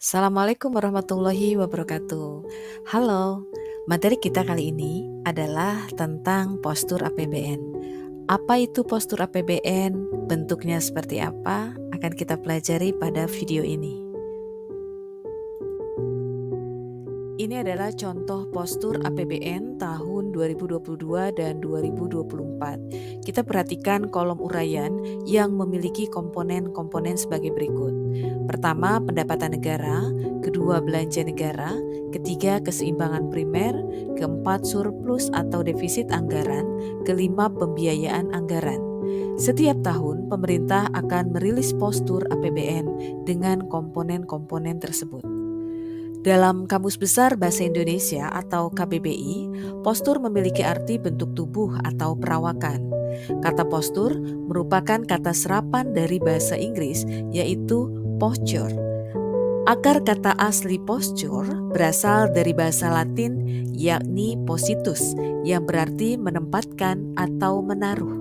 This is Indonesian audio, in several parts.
Assalamualaikum warahmatullahi wabarakatuh. Halo, materi kita kali ini adalah tentang postur APBN. Apa itu postur APBN? Bentuknya seperti apa? Akan kita pelajari pada video ini. Ini adalah contoh postur APBN tahun 2022 dan 2024. Kita perhatikan kolom uraian yang memiliki komponen-komponen sebagai berikut. Pertama, pendapatan negara, kedua, belanja negara, ketiga, keseimbangan primer, keempat, surplus atau defisit anggaran, kelima, pembiayaan anggaran. Setiap tahun, pemerintah akan merilis postur APBN dengan komponen-komponen tersebut. Dalam Kamus Besar Bahasa Indonesia atau KBBI, postur memiliki arti bentuk tubuh atau perawakan. Kata postur merupakan kata serapan dari bahasa Inggris yaitu posture. Akar kata asli posture berasal dari bahasa Latin yakni positus yang berarti menempatkan atau menaruh.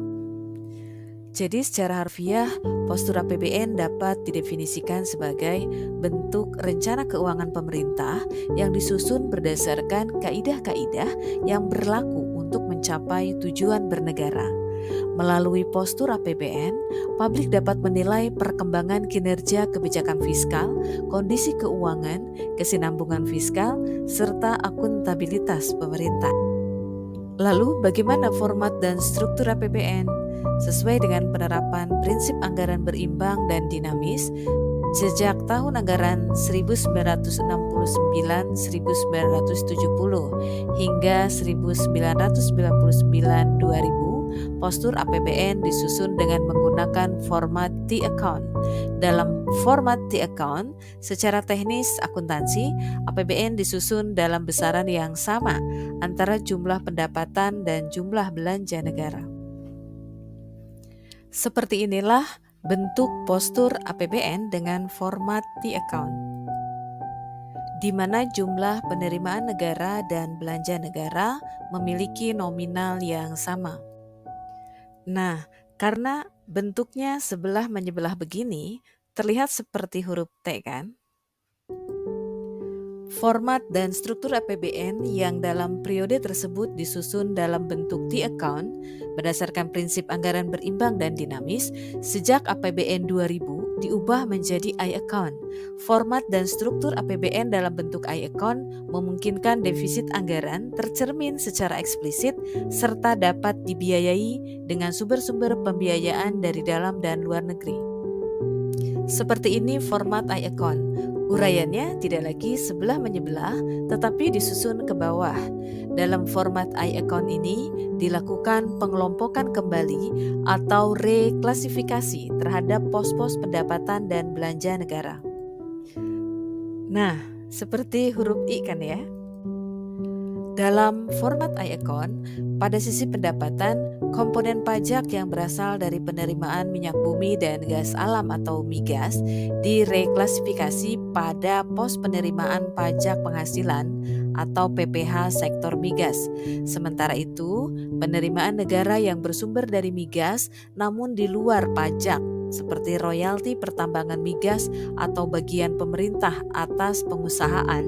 Jadi secara harfiah, postur APBN dapat didefinisikan sebagai bentuk rencana keuangan pemerintah yang disusun berdasarkan kaidah-kaidah yang berlaku untuk mencapai tujuan bernegara. Melalui postur APBN, publik dapat menilai perkembangan kinerja kebijakan fiskal, kondisi keuangan, kesinambungan fiskal, serta akuntabilitas pemerintah. Lalu, bagaimana format dan struktur APBN? Sesuai dengan penerapan prinsip anggaran berimbang dan dinamis, sejak tahun anggaran 1969-1970 hingga 1999-2000, postur APBN disusun dengan menggunakan format T-account. Dalam format T-account, secara teknis akuntansi, APBN disusun dalam besaran yang sama antara jumlah pendapatan dan jumlah belanja negara. Seperti inilah bentuk postur APBN dengan format T-account, di mana jumlah penerimaan negara dan belanja negara memiliki nominal yang sama. Nah, karena bentuknya sebelah menyebelah begini, terlihat seperti huruf T kan? Format dan struktur APBN yang dalam periode tersebut disusun dalam bentuk T-account berdasarkan prinsip anggaran berimbang dan dinamis, sejak APBN 2000 diubah menjadi I-account. Format dan struktur APBN dalam bentuk I-account memungkinkan defisit anggaran tercermin secara eksplisit serta dapat dibiayai dengan sumber-sumber pembiayaan dari dalam dan luar negeri. Seperti ini format I-account. Uraiannya tidak lagi sebelah menyebelah, tetapi disusun ke bawah. Dalam format I-account ini dilakukan pengelompokan kembali atau reklasifikasi terhadap pos-pos pendapatan dan belanja negara. Nah, seperti huruf I kan ya? Dalam format I-account, pada sisi pendapatan, komponen pajak yang berasal dari penerimaan minyak bumi dan gas alam atau migas direklasifikasi pada pos penerimaan pajak penghasilan atau PPH sektor migas. Sementara itu, penerimaan negara yang bersumber dari migas namun di luar pajak seperti royalti pertambangan migas atau bagian pemerintah atas pengusahaan,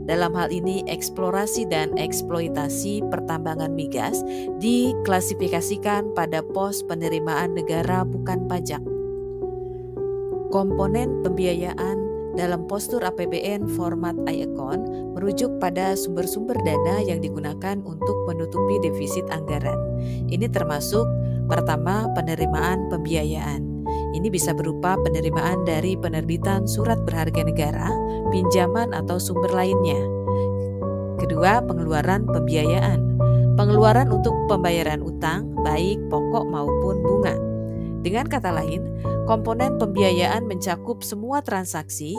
dalam hal ini eksplorasi dan eksploitasi pertambangan migas, diklasifikasikan pada pos penerimaan negara bukan pajak. Komponen pembiayaan dalam postur APBN format I-account merujuk pada sumber-sumber dana yang digunakan untuk menutupi defisit anggaran. Ini termasuk pertama, penerimaan pembiayaan. Ini bisa berupa penerimaan dari penerbitan surat berharga negara, pinjaman atau sumber lainnya. Kedua, pengeluaran pembiayaan. Pengeluaran untuk pembayaran utang, baik pokok maupun bunga. Dengan kata lain, komponen pembiayaan mencakup semua transaksi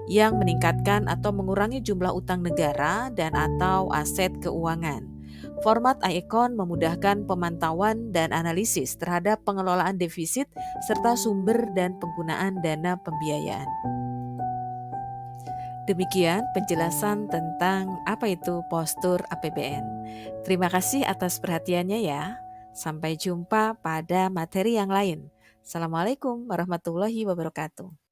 yang meningkatkan atau mengurangi jumlah utang negara dan atau aset keuangan. Format I-account memudahkan pemantauan dan analisis terhadap pengelolaan defisit serta sumber dan penggunaan dana pembiayaan. Demikian penjelasan tentang apa itu postur APBN. Terima kasih atas perhatiannya ya. Sampai jumpa pada materi yang lain. Assalamualaikum warahmatullahi wabarakatuh.